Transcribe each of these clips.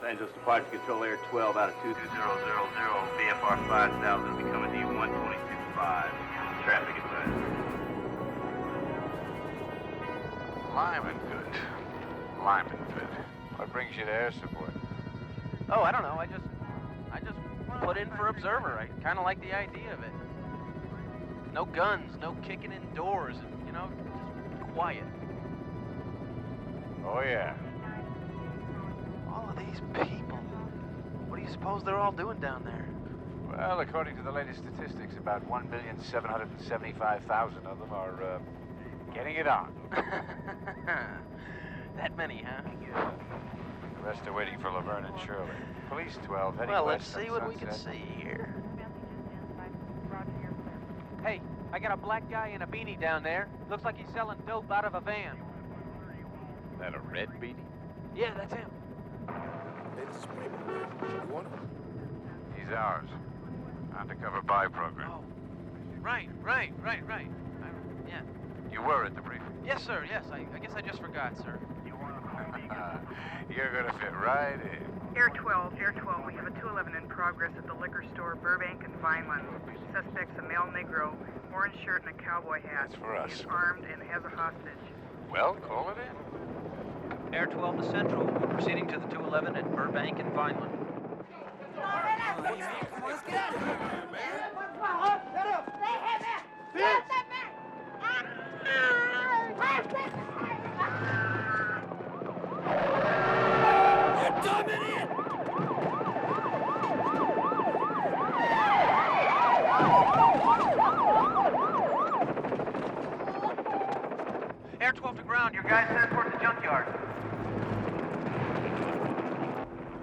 Los Angeles Departure Control Air 12 out of 2000, VFR 5000 becoming D1225. Traffic advised. Lyman good. Lyman good. What brings you to air support? Oh, I don't know. I just put in for observer. I kind of like the idea of it. No guns, no kicking in doors, and, you know, just quiet. Oh, yeah. All of these people. What do you suppose they're all doing down there? Well, according to the latest statistics, about 1,775,000 of them are, getting it on. That many, huh? The rest are waiting for Laverne and Shirley. Police 12 heading Well, let's west on see what we can Sunset. see here. Hey, I got a black guy in a beanie down there. Looks like he's selling dope out of a van. That a red beanie? Yeah, that's him. Hey, this is Raymond. You want him? He's ours. Undercover buy program. Oh, right. Yeah. You were at the briefing. Yes, sir, yes. I guess I just forgot, sir. You're gonna fit right in. Air 12, we have a 211 in progress at the liquor store, Burbank and Vineland. Suspect's a male Negro, orange shirt and a cowboy hat. That's for us. He's armed and has a hostage. Well, call it in. Air 12 to Central. We're proceeding to the 211 at Burbank and Vineland. Let's get out of here, man. You dumb idiot! Air 12 to ground. Your guys headed towards the junkyard.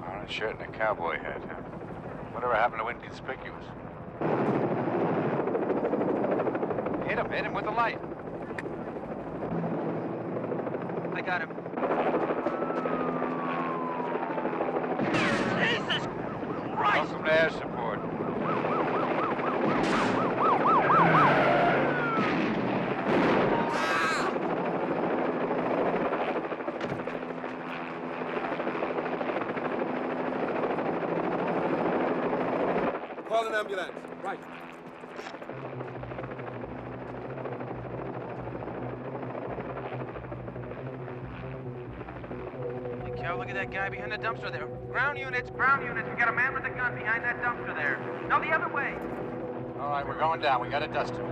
Orange shirt and a cowboy hat, huh? Whatever happened to inconspicuous? Hit him with the light. I got him. Jesus Christ! Welcome to air support. Call an ambulance. Right. Hey, Cal, look at that guy behind the dumpster there. Ground units. We got a man with a gun behind that dumpster there. No, the other way. All right, we're going down. We got to dust him.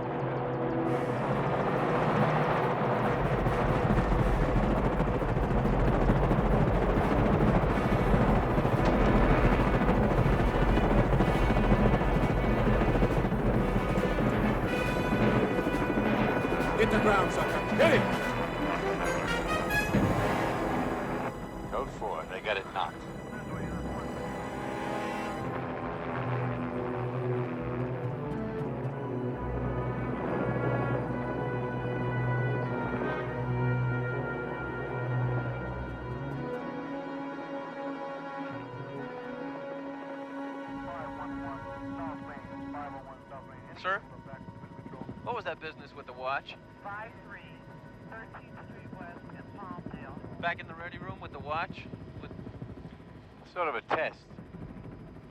Hit the ground, sucker. Hit it! Code 4. They got it knocked. Sir? What was that business with the watch? 53, 13th Street West in Palmdale. Back in the ready room with the watch? With... Sort of a test.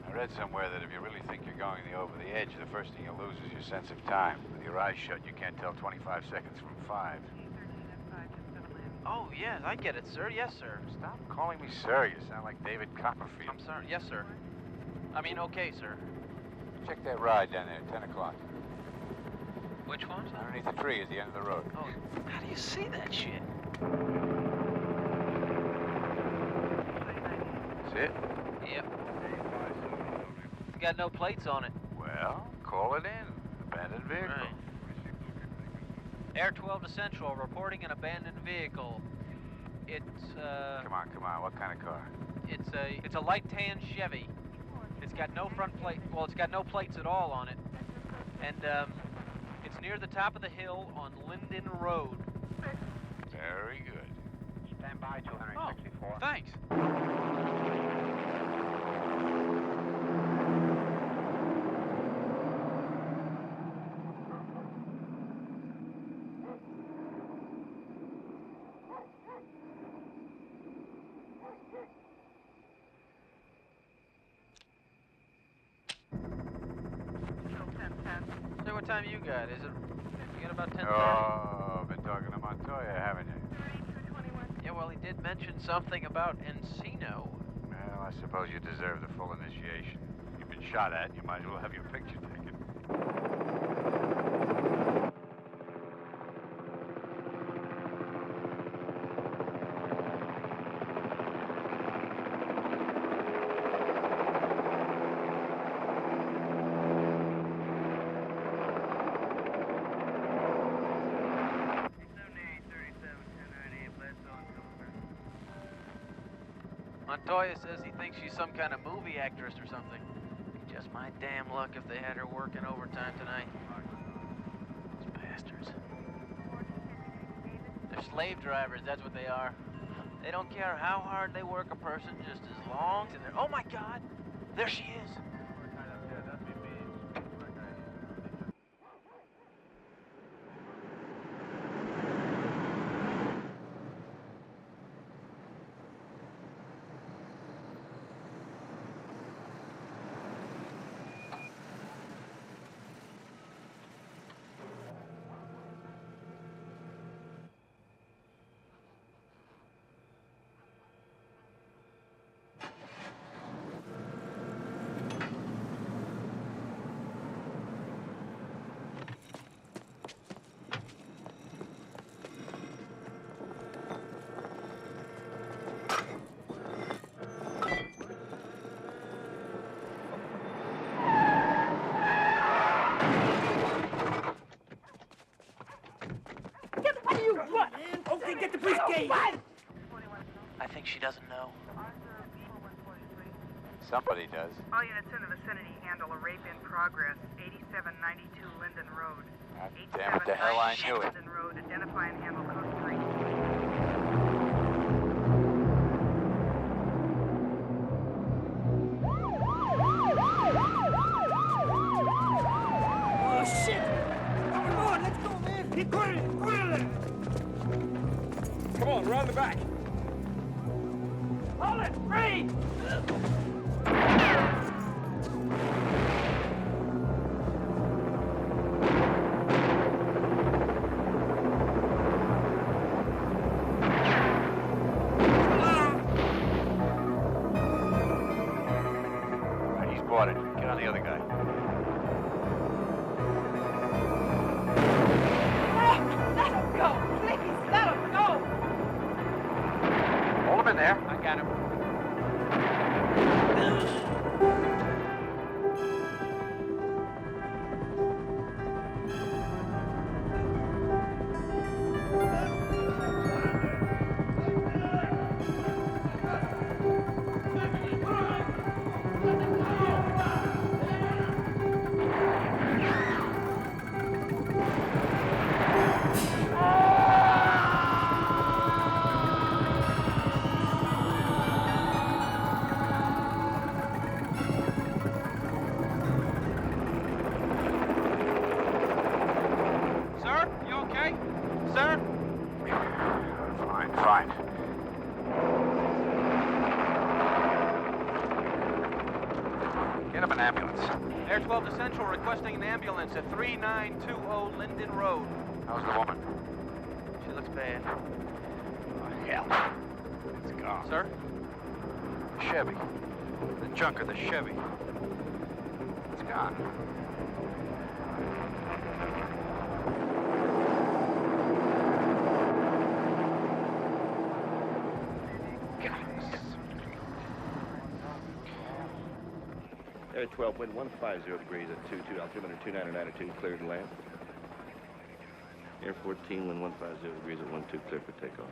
I read somewhere that if you really think you're going over the edge, the first thing you lose is your sense of time. With your eyes shut, you can't tell 25 seconds from 5. Oh, yes, I get it, sir. Yes, sir. Stop calling me sir. You sound like David Copperfield. I'm sorry. Yes, sir. I mean, okay, sir. Check that ride down there, 10 o'clock. Which one? Underneath the tree at the end of the road. Oh, how do you see that shit? That's it? Yep. It's got no plates on it. Well, call it in. Abandoned vehicle. Right. Air 12 to Central, reporting an abandoned vehicle. It's, Come on. What kind of car? It's a light tan Chevy. It's got no front plate. Well, it's got no plates at all on it. And, it's near the top of the hill on Linden Road. Very good. Stand by 264. Oh, thanks. time you got? Is it? You got about 10:30? Oh, been talking to Montoya, haven't you? Yeah, well, he did mention something about Encino. Well, I suppose you deserve the full initiation. You've been shot at, you might as well have your picture taken. Montoya says he thinks she's some kind of movie actress or something. Just my damn luck if they had her working overtime tonight. Those bastards. They're slave drivers, that's what they are. They don't care how hard they work a person, just as long as they're... Oh my God! There she is! I think she doesn't know. Somebody does. All units in the vicinity handle a rape in progress. 8792 Linden Road. God damn it, the hell I knew it. Linden Road. Identify and handle code 3. Oh, shit! Come on, let's go, man! Keep quiet! Come on, around the back. Hold it! Free! Right, he's bought it. Get on the other guy. Let him go! Please, let him go! Hold him in there. I got him. Sir, you okay? Sir? Fine. Get him an ambulance. Air 12 to Central requesting an ambulance at 3920 Linden Road. How's the woman? She looks bad. Oh, hell. It's gone. Sir? Chevy. The junk of the Chevy. It's gone. Air 12, wind 150 degrees at 22, altimeter 299 cleared to land. Air 14, wind 150 degrees at 12, clear for takeoff.